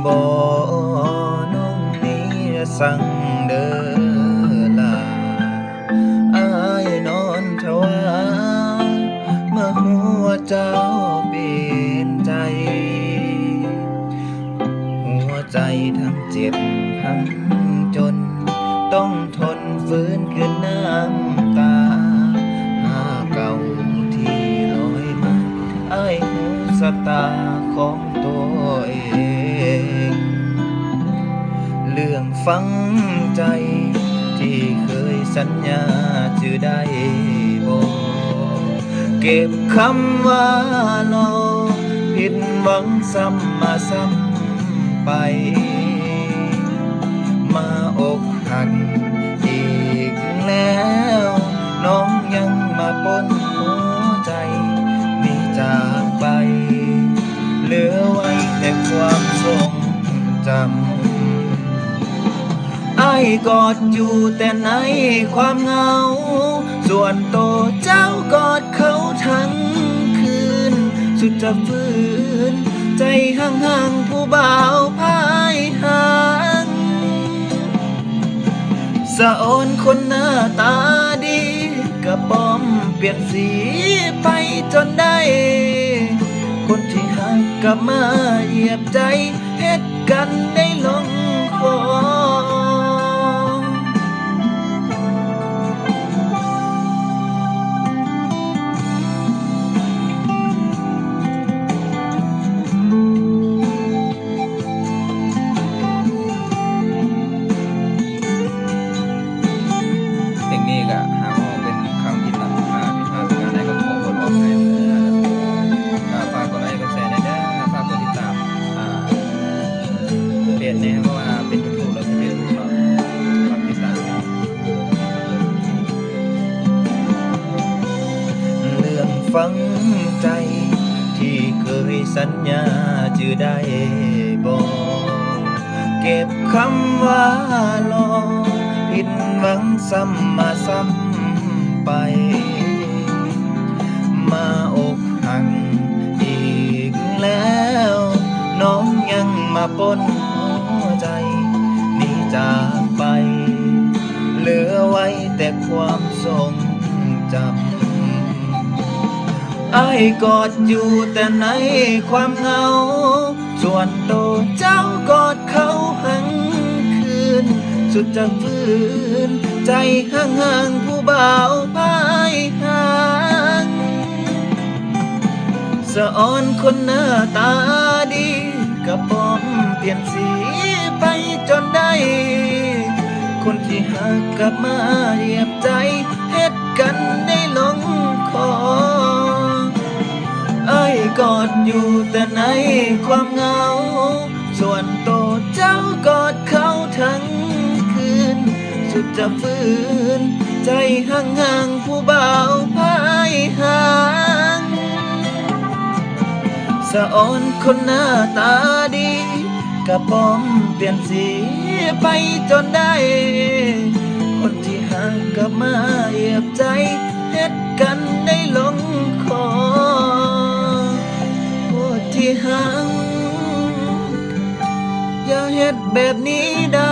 บ่น้องนี้สั่งเด้อล่ะอายนอนทว่าเมื่อหัวเจ้าเปลี่ยนใจหัวใจทั้งเจ็บทั้งจนต้องทนฝืนคืนน้ำตาหาเก่าที่ลอยมาอายหูสตาของตัวเองเรื่องฝังใจที่เคยสัญญาจะได้บอกเก็บคำว่ารอผิดหวังซ้ำมาซ้ำไปมาอกหักอีกแล้วน้องยังมาปนหัวใจไม่จากไปเหลือไว้แต่ความทรงจำอ้ายกอดอยู่แต่ในความเหงาส่วนโตเจ้ากอดเขาทั้งคืนสุดจะฝืนใจห่างๆผู้บ่าวพายหางสะออนคนหน้าตาดีกระป้อมเปลี่ยนสีไปจนได้คนที่หักกลับมาเหยียบใจเฮ็ดกันได้ลงคอเพลงนี้ก็หาว่าเป็นคำผิดพลาดประการใดก็ขอโทษขออภัยนะครับฝากกดไลค์กดแชร์ได้เด้อฝากกดติดตามเพจนี้เพราะว่าเป็นยูทูบแล้วเป็นเพจเนาะฝากติดตามเรื่องฝังใจที่เคยสัญญาจะได้บอกเก็บคำว่ารอผิดหวังซ้ำมาซ้ำไปมาอกหักอีกแล้วน้องยังมาปนหัวใจนี่จากไปเหลือไว้แต่ความทรงจำอ้ายกอดอยู่แต่ในความเหงาส่วนโตเจ้ากอดเขาหังคืนสุดจะฝืนใจห่างๆผู้บ่าวพายหางสะออนคนหน้าตาดีกระป้อมเปลี่ยนสีไปจนได้คนที่หักกลับมาเหยียบใจเฮ็ดกันได้ลงคออ้ายกอดอยู่แต่ในความเหงาส่วนโตเจ้ากอดเขาทั้งคืนสุดจะฝืนใจห่างๆผู้บ่าวพายหางสะออนคนหน้าตาดีกระป้อมเปลี่ยนสีไปจนได้คนที่หักกลับมาเหยียบใจเฮ็ดกันได้ลงคอคนที่หักอย่าเฮ็ดแบบนี้ได้